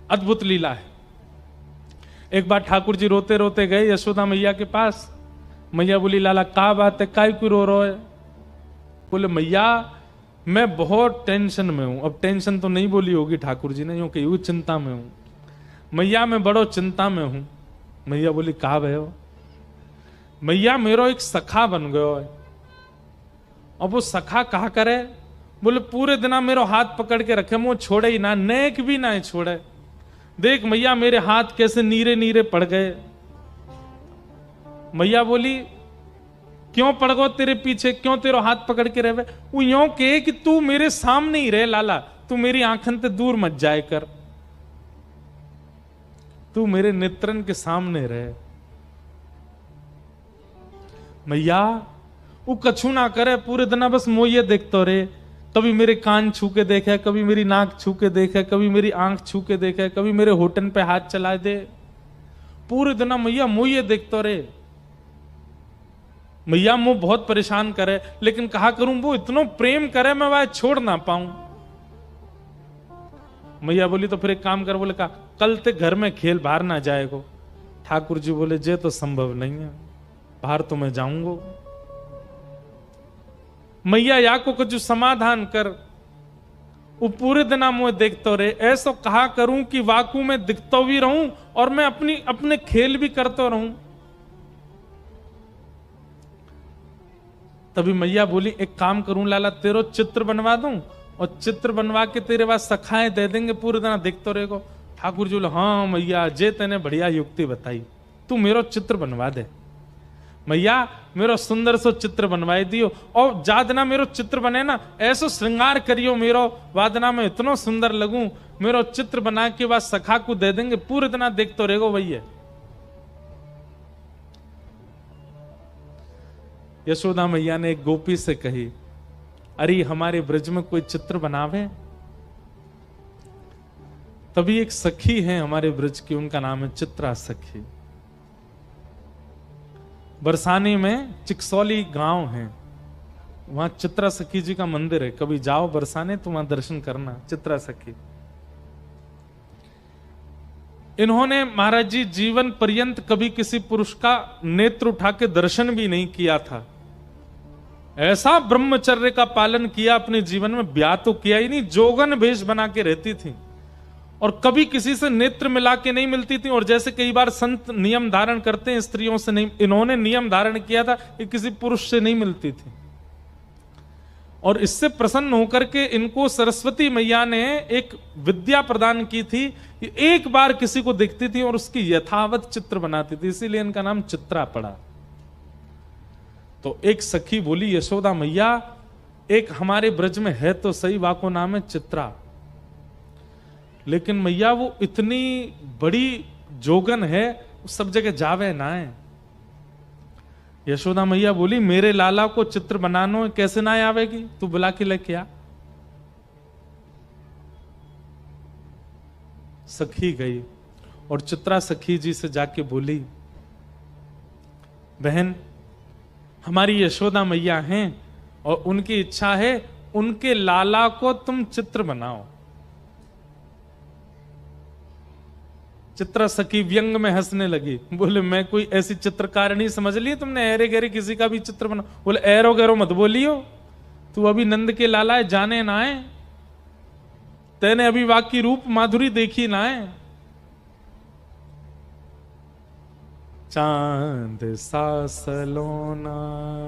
अद्भुत लीला है। एक बार ठाकुर जी रोते रोते गए यशोदा मैया के पास। मैया बोली, लाला का बात है, काय क्यों रो रहे हो? बोले, मैया मैं बहुत टेंशन में हूं। अब टेंशन तो नहीं बोली होगी ठाकुर जी ने, यूं कही चिंता में हूं। मैया मैं बड़ो चिंता में हूं। मैया बोली, कहा भयो? मैया मेरो एक सखा बन गयो है। अब वो सखा कहा करे? बोले, पूरे दिना मेरो हाथ पकड़ के रखे, वो छोड़े ही ना, नेक भी ना छोड़े। देख मैया मेरे हाथ कैसे नीरे नीरे पड़ गए। मैया बोली, क्यों पड़ गो तेरे पीछे, क्यों तेरो हाथ पकड़ के रहे? वो यूं कहे कि तू मेरे सामने ही रहे लाला, तू मेरी आंखन से दूर मत जाए कर, तू मेरे नेत्रन के सामने रहे। मैया वो कछु ना करे, पूरे दिन बस मोये देखते रहे। कभी मेरे कान छू के देखे, कभी मेरी नाक छू के देखे, कभी मेरी आंख छू के देखे, कभी मेरे होठन पे हाथ चला दे। पूरे दिन मैया मोये देखते रहे। मैया मुझ बहुत परेशान करे, लेकिन कहा करूं वो इतना प्रेम करे मैं वह छोड़ ना पाऊं। मैया बोली, तो फिर एक काम कर। बोले, कहा कल ते घर में खेल, बाहर ना जाएगो। ठाकुर जी बोले, जे तो संभव नहीं है, बाहर तो मैं जाऊंगा। मैया या को कुछ समाधान कर। वो पूरे दिन मुझे देखते रहे। ऐसा कहा करूं कि वाकू में दिखता भी रहूं और मैं अपने खेल भी करता रहूं। तभी मैया बोली, एक काम करूं लाला, तेरो चित्र बनवा दूं और चित्र बनवा के तेरे पास सखाएं दे देंगे, पूरे दिन देखते रहेगो। ठाकुर जी बोले, हाँ मैया जे तेने बढ़िया युक्ति बताई, तू मेरो चित्र बनवा दे। मैया मेरो सुंदर सो चित्र बनवाई दियो, और जादना मेरो चित्र बने ना, ऐसो श्रृंगार करियो मेरो, वादना में इतना सुंदर लगूं, मेरो चित्र बना के बाद सखा को दे देंगे, पूरे दिन देखते रहेगो भैया। यशोदा मैया ने एक गोपी से कही, अरे हमारे ब्रज में कोई चित्र बनावे। तभी एक सखी है हमारे ब्रज की, उनका नाम है चित्रा सखी। बरसाने में चिकसौली गांव है, वहां चित्रा सखी जी का मंदिर है। कभी जाओ बरसाने तो वहां दर्शन करना, चित्रा सखी। इन्होंने महाराज जी जीवन पर्यंत कभी किसी पुरुष का नेत्र उठा के दर्शन भी नहीं किया था। ऐसा ब्रह्मचर्य का पालन किया अपने जीवन में, ब्याह तो किया ही नहीं, जोगन भेष बना के रहती थी और कभी किसी से नेत्र मिला के नहीं मिलती थी। और जैसे कई बार संत नियम धारण करते हैं स्त्रियों से, नहीं, इन्होंने नियम धारण किया था कि किसी पुरुष से नहीं मिलती थी। और इससे प्रसन्न होकर के इनको सरस्वती मैया ने एक विद्या प्रदान की थी, एक बार किसी को दिखती थी और उसकी यथावत चित्र बनाती थी, इसीलिए इनका नाम चित्रा पड़ा। तो एक सखी बोली, यशोदा मैया एक हमारे ब्रज में है तो सही, वाको नाम है चित्रा, लेकिन मैया वो इतनी बड़ी जोगन है, सब जगह जावे ना है। यशोदा मैया बोली, मेरे लाला को चित्र बनानो कैसे ना आवेगी, तू बुला के लेके आ। सखी गई और चित्रा सखी जी से जाके बोली, बहन हमारी यशोदा मैया हैं और उनकी इच्छा है उनके लाला को तुम चित्र बनाओ। चित्रा सखी व्यंग में हंसने लगी, बोले मैं कोई ऐसी चित्रकारिणी समझ ली तुमने, ऐरे गहरे किसी का भी चित्र बना। बोले ऐरो गहरो मत बोलियो, तू अभी नंद के लाला है, जाने ना है, तेने अभी वाकी रूप माधुरी देखी ना है। चांद सा सलोना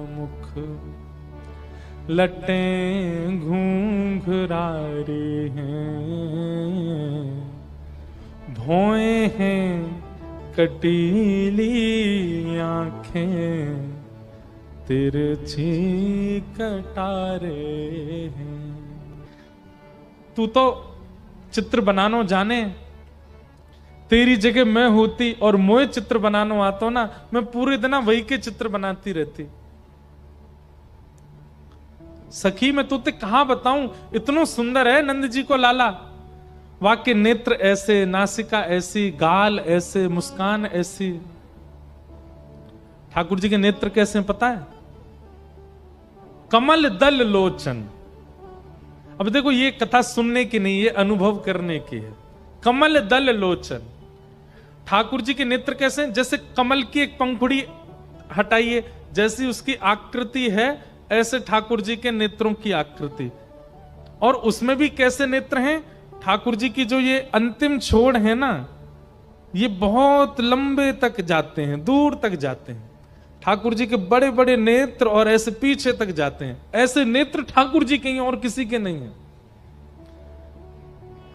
मुख लटे घूंघरारे हैं, भौए हैं कटीली आंखें, तिरछी कटारे हैं। तू तो चित्र बनानो जाने, तेरी जगह मैं होती और मोए चित्र बनानो आता ना, मैं पूरे दिन वही के चित्र बनाती रहती। सखी मैं तुझे कहां बताऊं, इतना सुंदर है नंद जी को लाला, वाके नेत्र ऐसे, नासिका ऐसी, गाल ऐसे, मुस्कान ऐसी। ठाकुर जी के नेत्र कैसे हैं पता है? कमल दल लोचन। अब देखो ये कथा सुनने की नहीं, ये अनुभव करने की है। कमल दल लोचन। ठाकुर जी के नेत्र कैसे हैं? जैसे कमल की एक पंखुड़ी हटाइए, जैसी उसकी आकृति है, ऐसे ठाकुर जी के नेत्रों की आकृति। और उसमें भी कैसे नेत्र हैं? ठाकुर जी की जो ये अंतिम छोड़ है ना, ये बहुत लंबे तक जाते हैं, दूर तक जाते हैं। ठाकुर जी के बड़े बड़े नेत्र और ऐसे पीछे तक जाते हैं। ऐसे नेत्र ठाकुर जी के हैं और किसी के नहीं है।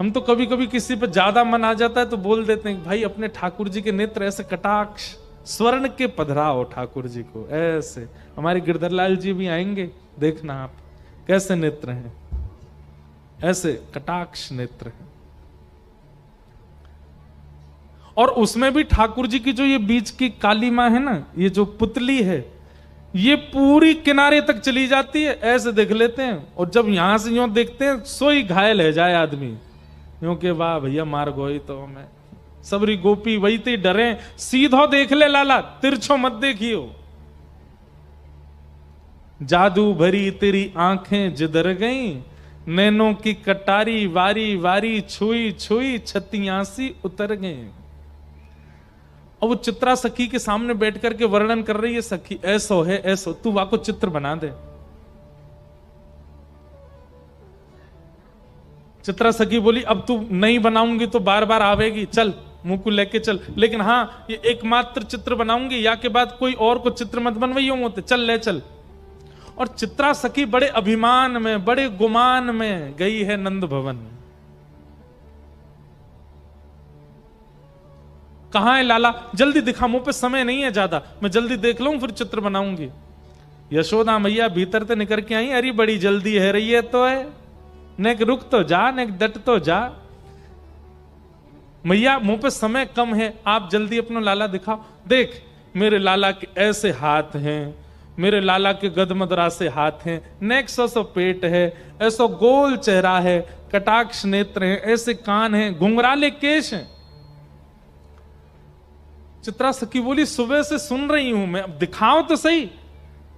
हम तो कभी कभी किसी पर ज्यादा मन आ जाता है तो बोल देते हैं भाई अपने ठाकुर जी के नेत्र ऐसे कटाक्ष स्वर्ण के पधराओ ठाकुर जी को ऐसे। हमारे गिरधरलाल जी भी आएंगे, देखना आप कैसे नेत्र हैं, ऐसे कटाक्ष नेत्र हैं। और उसमें भी ठाकुर जी की जो ये बीच की काली मां है ना, ये जो पुतली है, ये पूरी किनारे तक चली जाती है, ऐसे देख लेते हैं। और जब यहां से यूं देखते हैं सोई घायल है जाए आदमी, यूं के वाह भैया मार गोई तो हमें सबरी गोपी वही ते डरे, सीधो देख ले लाला, तिरछो मत देखियो। जादू भरी तेरी आंखें जिधर गई, नैनों की कटारी वारी वारी छुई छुई छतियासी उतर गए। और वो चित्रा सखी के सामने बैठ करके वर्णन कर रही है, सखी ऐसो है ऐसो, तू वाको चित्र बना दे। चित्रा सखी बोली अब तू नहीं बनाऊंगी तो बार बार आवेगी, चल मुंह को लेके चल, लेकिन हाँ ये एकमात्र चित्र बनाऊंगी, या के बाद कोई और को चित्र मत बनवाइयो होते, चल ले चल। और चित्रा सखी बड़े अभिमान में बड़े गुमान में गई है नंद भवन। कहां है लाला? जल्दी दिखा, मुंह पे समय नहीं है ज्यादा, मैं जल्दी देख लूं फिर चित्र बनाऊंगी। यशोदा मैया भीतर से निकल के आई, अरे बड़ी जल्दी है रही है तो है, नेक रुक तो जा, नेक डट तो जा। मैया मुंह पे समय कम है, आप जल्दी अपना लाला दिखाओ। देख मेरे लाला के ऐसे हाथ हैं, मेरे लाला के गदमदरा से हाथ हैं, नेक सो पेट है, ऐसो गोल चेहरा है, कटाक्ष नेत्र हैं, ऐसे कान हैं, घुंघराले केश हैं। चित्रा सखी बोली सुबह से सुन रही हूं मैं, अब दिखाओ तो सही।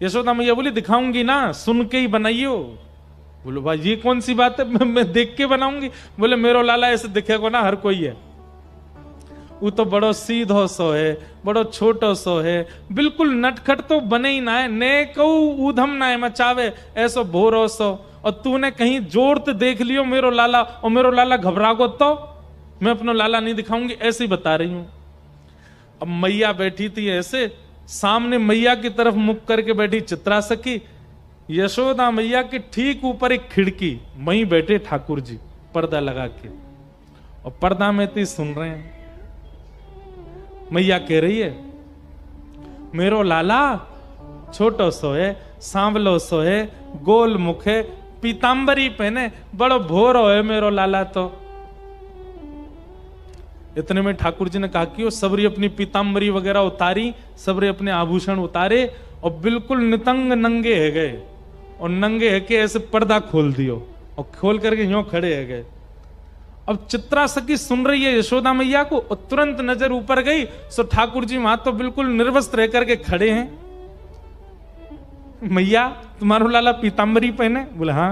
यशोदा मैया बोली दिखाऊंगी ना, सुन के ही बनाइयो। बोलो भाई ये कौन सी बात है, मैं देख के बनाऊंगी? बोले मेरो लाला ऐसे दिखेगा ना हर कोई है, वो तो बड़ो सीधो सो है, बड़ो छोटो सो है, बिल्कुल नटखट तो बने ही ना है, ने कहू ऊधम ना है मचावे, ऐसो भोरो सो। और तूने कहीं जोर तो देख लियो मेरो लाला, और मेरो लाला घबरागो तो मैं अपना लाला नहीं दिखाऊंगी, ऐसे ही बता रही हूं। अब मैया बैठी थी ऐसे, सामने मैया की तरफ मुख करके बैठी चित्रा सखी, यशोदा मैया के ठीक ऊपर एक खिड़की, वहीं बैठे ठाकुर जी पर्दा लगा के, और पर्दा में तो सुन रहे हैं। मैया कह रही है मेरो लाला छोटो सो है, सांवलो सो है, गोल मुख है, पीतांबरी पहने, बड़ो भोरो है मेरो लाला तो। इतने में ठाकुर जी ने कहा कि वो सबरी अपनी पीतांबरी वगैरह उतारी, सबरे अपने आभूषण उतारे, और बिल्कुल नितंग नंगे है गए, और नंगे है के ऐसे पर्दा खोल दियो, और खोल करके यूं खड़े है गए। अब चित्रा सखी सुन रही है यशोदा मैया को, और तुरंत नजर ऊपर गई, सो ठाकुर जी वहां तो बिल्कुल निर्वस्त्र रह करके खड़े हैं। मैया तुम्हारो लाला पीतांबरी पहने? बोले हाँ।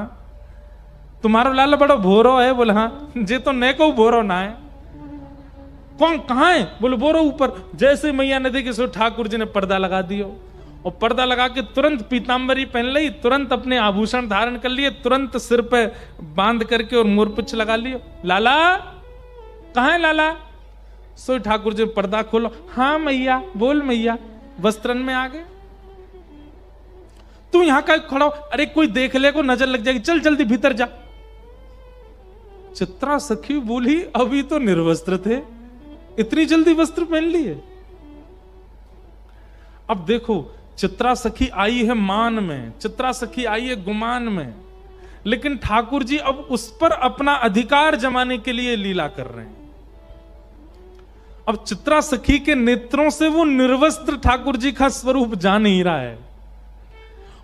तुम्हारो लाला बड़ो भोरो है? बोले हाँ। जे तो ने को भोरो ना है। कौन कहां है? बोले बोरो ऊपर। जैसे मैया ने देखी सो ठाकुर जी ने पर्दा लगा दियो, और पर्दा लगा के तुरंत पीतांबरी पहन ली, तुरंत अपने आभूषण धारण कर लिए, तुरंत सिर पे बांध करके और मोरपुच्छ लगा लियो। लाला कहां है लाला? सो ठाकुर जी पर्दा खोलो। हाँ मैया, बोल मैया। वस्त्रन में आ गए। तू यहां का खड़ा हो, अरे कोई देख ले को नजर लग जाएगी, चल जल्दी भीतर जा। चित्रा सखी बोली अभी तो निर्वस्त्र थे, इतनी जल्दी वस्त्र पहन लिए? अब देखो चित्रा सखी आई है मान में, चित्रा सखी आई है गुमान में, लेकिन ठाकुर जी अब उस पर अपना अधिकार जमाने के लिए लीला कर रहे हैं। अब चित्रा सखी के नेत्रों से वो निर्वस्त्र ठाकुर जी का स्वरूप जा नहीं रहा है,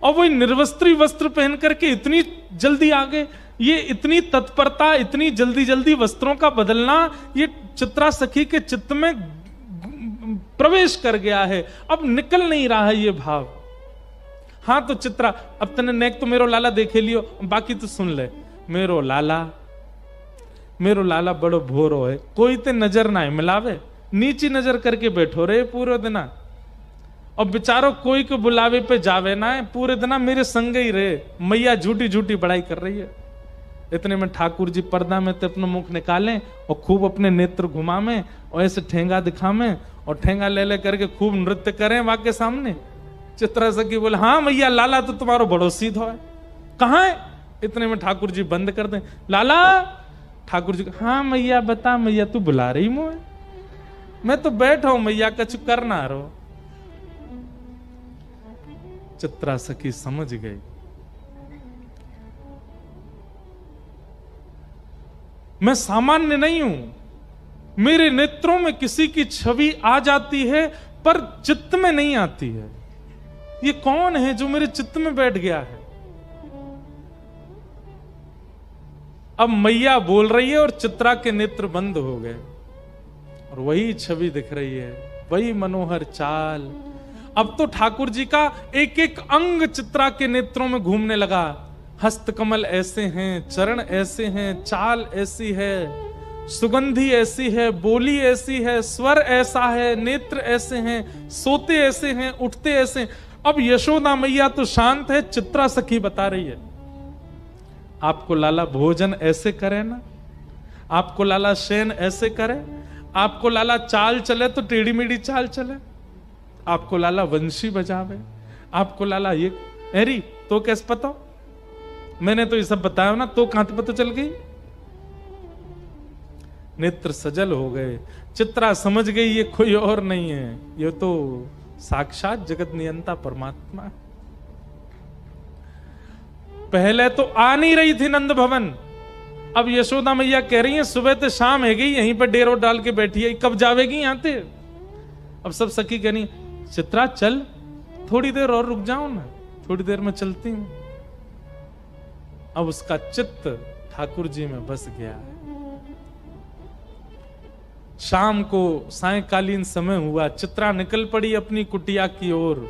और वो निर्वस्त्री वस्त्र पहन करके इतनी जल्दी आ गए। ये इतनी तत्परता, इतनी जल्दी जल्दी वस्त्रों का बदलना, ये चित्रा सखी के चित्त में प्रवेश कर गया है, अब निकल नहीं रहा है ये भाव। हाँ तो चित्रा, अब तने नेक तो मेरो लाला देखे लियो, बाकी तो सुन ले। मेरो लाला मेरो लाला बड़ो भोरो है, कोई ते नजर ना मिलावे, नीची नजर करके बैठो रहे पूरे दिना, और बेचारो कोई को बुलावे पे जावे ना है, पूरे दिना मेरे संग ही रहे। मैया झूठी झूठी बड़ाई कर रही है। इतने में ठाकुर जी पर्दा में तो अपना मुख निकालें और खूब अपने नेत्र घुमावें और ऐसे ठेंगा दिखावें और ठेंगा ले ले करके खूब नृत्य करें वहां के सामने। चित्रा सखी बोले, हाँ मैया लाला तो तुम्हारो बड़ो सीधो है, कहाँ है? इतने में ठाकुर जी बंद कर दें, लाला। ठाकुर जी, हाँ मैया बता मैया, तू बुला रही मुझे? मैं तो बैठा हूं मैया, कछु कर ना रहो। चित्रा सखी समझ गई, मैं सामान्य नहीं हूं, मेरे नेत्रों में किसी की छवि आ जाती है पर चित्त में नहीं आती है। ये कौन है जो मेरे चित्त में बैठ गया है? अब मैया बोल रही है और चित्रा के नेत्र बंद हो गए और वही छवि दिख रही है, वही मनोहर चाल। अब तो ठाकुर जी का एक एक अंग चित्रा के नेत्रों में घूमने लगा। हस्त कमल ऐसे हैं, चरण ऐसे हैं, चाल ऐसी है, सुगंधी ऐसी है, बोली ऐसी है, स्वर ऐसा है, नेत्र ऐसे हैं, सोते ऐसे हैं, उठते ऐसे हैं। अब यशोदा मैया तो शांत है, चित्रा सखी बता रही है, आपको लाला भोजन ऐसे करे ना, आपको लाला शयन ऐसे करे, आपको लाला चाल चले तो टेढ़ी मेढ़ी चाल चले, आपको लाला वंशी बजावे, आपको लाला ये एरी तो कैसे पता? मैंने तो ये सब बताया ना, तो कहां पता चल गई? नेत्र सजल हो गए। चित्रा समझ गई ये कोई और नहीं है, ये तो साक्षात जगत नियंता परमात्मा है। पहले तो आ नहीं रही थी नंद भवन, अब यशोदा मैया कह रही है सुबह से शाम है गई, यहीं पर डेरो डाल के बैठी है, कब जावेगी यहां से? अब सब सखी कह रही चित्रा चल, थोड़ी देर और रुक जाओ ना, थोड़ी देर में चलती हूं। अब उसका चित्त ठाकुर जी में बस गया है। शाम को सायंकालीन समय हुआ, चित्रा निकल पड़ी अपनी कुटिया की ओर।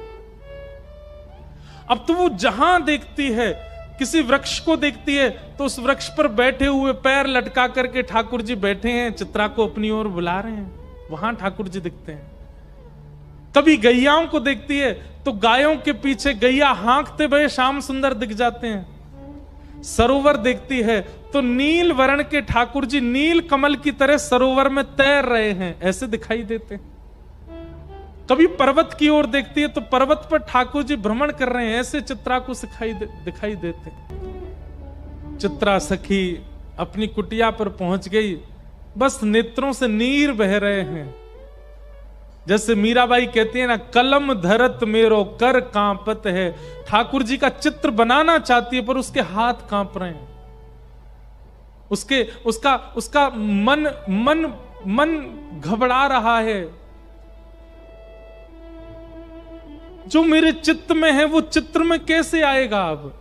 अब तो वो जहां देखती है, किसी वृक्ष को देखती है तो उस वृक्ष पर बैठे हुए पैर लटका करके ठाकुर जी बैठे हैं, चित्रा को अपनी ओर बुला रहे हैं, वहां ठाकुर जी दिखते हैं। कभी गैयाओं को देखती है तो गायों के पीछे गैया हाँकते हुए श्याम सुंदर दिख जाते हैं। सरोवर देखती है तो नील वर्ण के ठाकुर जी नील कमल की तरह सरोवर में तैर रहे हैं, ऐसे दिखाई देते हैं। कभी पर्वत की ओर देखती है तो पर्वत पर ठाकुर जी भ्रमण कर रहे हैं, ऐसे चित्रा को दिखाई देते। चित्रा सखी अपनी कुटिया पर पहुंच गई, बस नेत्रों से नीर बह रहे हैं। जैसे मीराबाई कहती है ना, कलम धरत मेरो कर कांपत है। ठाकुर जी का चित्र बनाना चाहती है पर उसके हाथ कांप रहे हैं, उसका मन घबरा रहा है। जो मेरे चित्त में है वो चित्र में कैसे आएगा? अब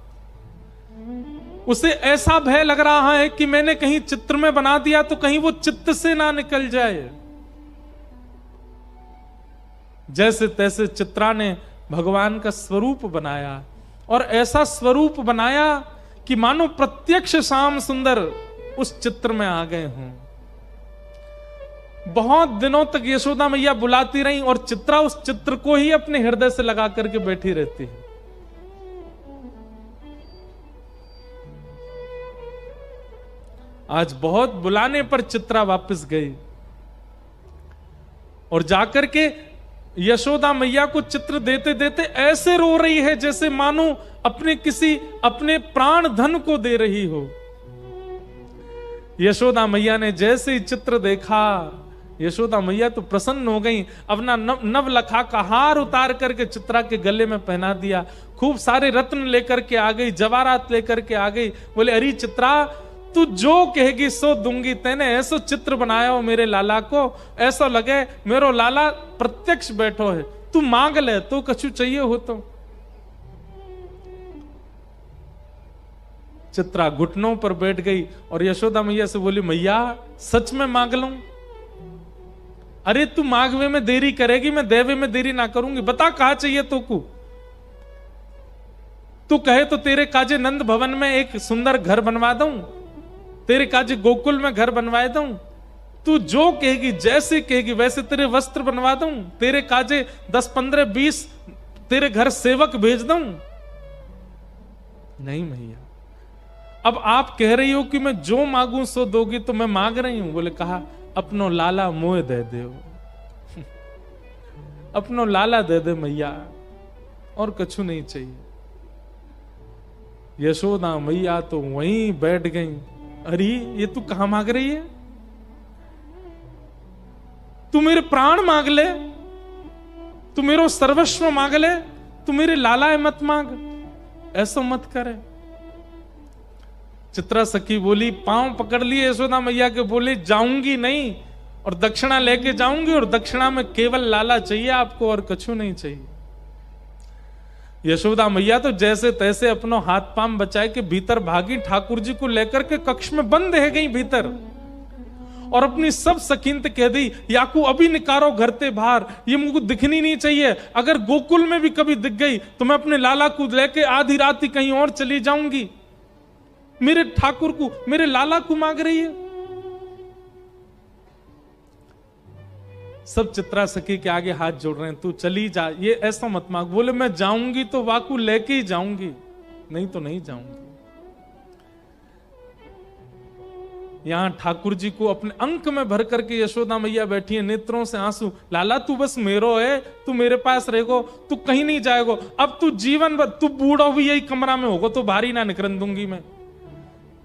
उसे ऐसा भय लग रहा है कि मैंने कहीं चित्र में बना दिया तो कहीं वो चित्त से ना निकल जाए। जैसे तैसे चित्रा ने भगवान का स्वरूप बनाया और ऐसा स्वरूप बनाया कि मानो प्रत्यक्ष श्याम सुंदर उस चित्र में आ गए हों। बहुत दिनों तक यशोदा मैया बुलाती रही और चित्रा उस चित्र को ही अपने हृदय से लगा करके बैठी रहती है। आज बहुत बुलाने पर चित्रा वापस गई और जाकर के यशोदा मैया को चित्र देते देते ऐसे रो रही है जैसे मानो अपने प्राण धन को दे रही हो। यशोदा मैया ने जैसे ही चित्र देखा, यशोदा मैया तो प्रसन्न हो गई। अपना नवलखा का हार उतार करके चित्रा के गले में पहना दिया, खूब सारे रत्न लेकर के आ गई, जवाहरात लेकर के आ गई। बोले अरे चित्रा, तू जो कहेगी सो दूंगी। तेने ऐसो चित्र बनाया हो मेरे लाला को, ऐसा लगे मेरो लाला प्रत्यक्ष बैठो है। तू मांग ले तो कछु चाहिए हो तो। चित्रा घुटनों पर बैठ गई और यशोदा मैया से बोली, मैया सच में मांग लूं? अरे तू मांगवे में देरी करेगी, मैं देवे में देरी ना करूंगी। बता कहा चाहिए तो को। तू कहे तो तेरे काजे नंद भवन में एक सुंदर घर बनवा दूं। तेरे काजे गोकुल में घर बनवाए दूं, तू जो कहेगी जैसे कहेगी वैसे तेरे वस्त्र बनवा दूं, तेरे काजे 10 15 20 तेरे घर सेवक भेज दूं। नहीं मैया, अब आप कह रही हो कि मैं जो मांगू सो दोगी, तो मैं मांग रही हूं। बोले कहा अपनो लाला मोह दे दे अपनो लाला दे दे मैया, और कछु नहीं चाहिए। यशोदा मैया तो वहीं बैठ गई। अरे ये तू कहां मांग रही है? तू मेरे प्राण मांग ले, तू मेरो सर्वस्व मांग ले, तू मेरे लाला मत मांग, ऐसा मत करे। चित्रा सखी बोली, पांव पकड़ लिए यशोदा मैया के, बोले जाऊंगी नहीं, और दक्षिणा लेके जाऊंगी, और दक्षिणा में केवल लाला चाहिए आपको, और कछु नहीं चाहिए। यशोदा मैया तो जैसे तैसे अपनो हाथ पांव बचाए के भीतर भागी, ठाकुर जी को लेकर के कक्ष में बंद रह गई भीतर, और अपनी सब सकीनत कह दी, याकू अभी निकारो घर ते बाहर, ये मुझको दिखनी नहीं चाहिए। अगर गोकुल में भी कभी दिख गई तो मैं अपने लाला को लेके आधी रात ही कहीं और चली जाऊंगी। मेरे ठाकुर को, मेरे लाला को मांग रही है। सब चित्रा सखी के आगे हाथ जोड़ रहे हैं, तू चली जा, ये ऐसा मत मांग। बोले मैं जाऊंगी तो वाकू लेके ही जाऊंगी, नहीं तो नहीं जाऊंगी। यहां ठाकुर जी को अपने अंक में भर करके यशोदा मैया बैठी है, नेत्रों से आंसू। लाला तू बस मेरो है, तू मेरे पास रहेगो, तू कहीं नहीं जाएगो। अब तू जीवन भर, तू बूढ़ा भी यही कमरा में होगो, तो बाहरी ना निकल दूंगी मैं।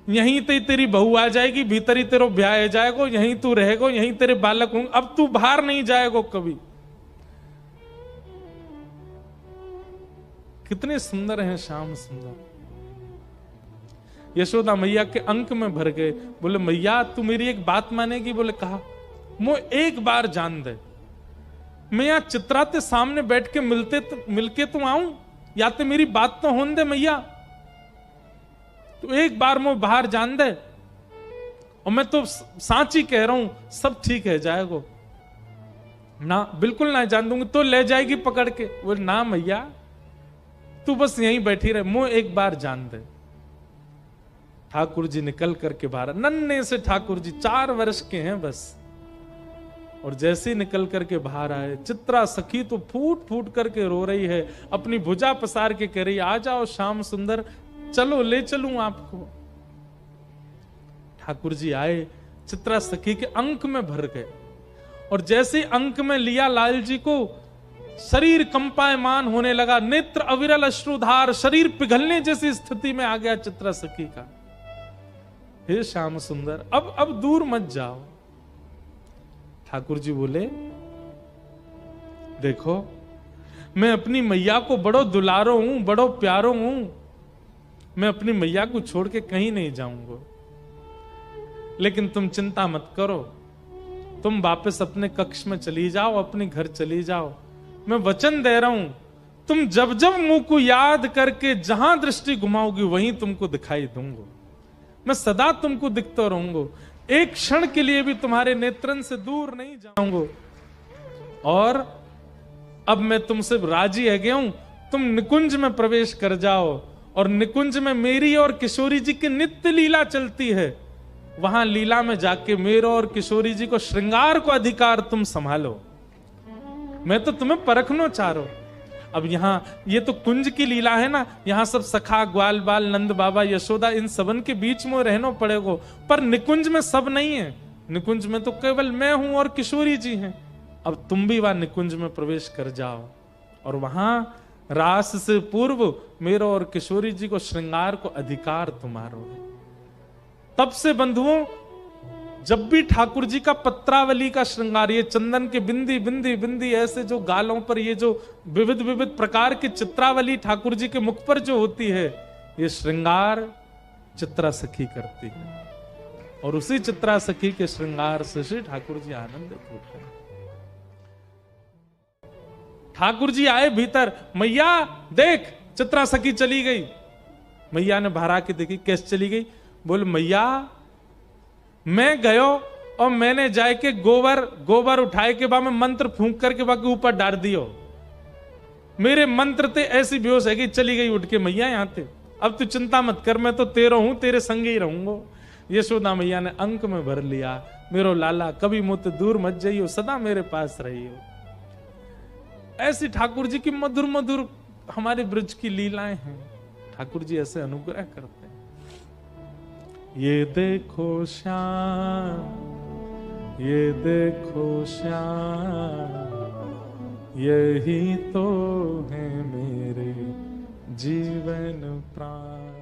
यहीं ते तेरी बहू आ जाएगी, भीतर ही तेरो ब्याह हो जाएगो, यहीं तू रहेगो, यहीं तेरे बालक होंगे, अब तू बाहर नहीं जाएगो कभी। कितने सुंदर हैं श्याम सुंदर। यशोदा मैया के अंक में भर गए। बोले मैया तू मेरी एक बात मानेगी? बोले कहा, मुझे एक बार जान दे, मैं यहां चित्रा ते सामने बैठ के मिलके तो आऊं, या तो मेरी बात तो होने दे मैया, तो एक बार मुझे बाहर जान दे, और मैं तो सांची कह रहा हूं, सब ठीक है जाएगो ना, बिल्कुल ना जान दूंगी, तो ले जाएगी पकड़ के। बोले ना मैया तू बस यहीं बैठी रहे, मुझे एक बार जान दे। ठाकुर जी निकल करके बाहर, नन्हे से ठाकुर जी 4 वर्ष के हैं बस, और जैसे निकल करके बाहर आए, चित्रा सखी तो फूट फूट करके रो रही है, अपनी भुजा पसार के कह रही, आ जाओ श्याम सुंदर, चलो ले चलूं आपको। ठाकुर जी आए, चित्रा सखी के अंक में भर गए, और जैसे अंक में लिया लाल जी को, शरीर कंपायमान होने लगा, नेत्र अविरल अश्रुधार, शरीर पिघलने जैसी स्थिति में आ गया चित्रा सखी का। हे श्याम सुंदर अब दूर मत जाओ। ठाकुर जी बोले, देखो मैं अपनी मैया को बड़ो दुलारो हूं, बड़ो प्यारो हूं, मैं अपनी मैया को छोड़ के कहीं नहीं जाऊंगा, लेकिन तुम चिंता मत करो, तुम वापस अपने कक्ष में चली जाओ, अपने घर चली जाओ। मैं वचन दे रहा हूं, तुम जब जब मुंह को याद करके जहां दृष्टि घुमाओगी वहीं तुमको दिखाई दूंगा, मैं सदा तुमको दिखता रहूंगा, एक क्षण के लिए भी तुम्हारे नेत्रन से दूर नहीं जाऊंगा। और अब मैं तुमसे राजी है गया हूं, तुम निकुंज में प्रवेश कर जाओ, और निकुंज में मेरी और किशोरी जी की नित्य लीला चलती है, वहां लीला में जाके मेरे और किशोरी जी को श्रृंगार को अधिकार तुम संभालो, मैं तो तुम्हें परखना चाह रहा हूं। अब यहां ये तो कुंज की लीला है ना, यहां सब सखा ग्वाल बाल नंद बाबा यशोदा इन सबन के बीच में रहना पड़ेगा, पर निकुंज में सब नहीं है, निकुंज में तो केवल मैं हूं और किशोरी जी हैं। अब तुम भी वहां निकुंज में प्रवेश कर जाओ, और वहां रास से पूर्व मेरे और किशोरी जी को श्रृंगार को अधिकार तुम्हारो है। तब से बंधुओं, जब भी ठाकुर जी का पत्रावली का श्रृंगार, ये चंदन के बिंदी बिंदी बिंदी ऐसे जो गालों पर ये जो विविध विविध प्रकार की चित्रावली ठाकुर जी के मुख पर जो होती है, ये श्रृंगार चित्रा सखी करती है, और उसी चित्रा सखी के श्रृंगार से श्री ठाकुर जी आनंदित होते हैं। ठाकुर जी आए भीतर, मैया देख चित्रा सखी चली गई। मैया ने बाहर आके देखी, कैसे चली गई? बोल मैया मैं गयो और मैंने जाके गोबर उठाए के बाद में मंत्र फूंक करके बाकी ऊपर डाल दियो, मेरे मंत्र ते ऐसी बेहोश है कि चली गई उठ के मैया यहां ते। अब तू चिंता मत कर, मैं तो तेरा हूं, तेरे संग ही रहूंगा, यशोदा मैया ने अंक में भर लिया, मेरो लाला कभी मुझसे दूर मत जाइयो, सदा मेरे पास रहियो। ऐसी ठाकुर जी की मधुर मधुर हमारे ब्रज की लीलाएं हैं। ठाकुर जी ऐसे अनुग्रह करते हैं। ये देखो श्याम, ये देखो श्याम, यही तो है मेरे जीवन प्राण।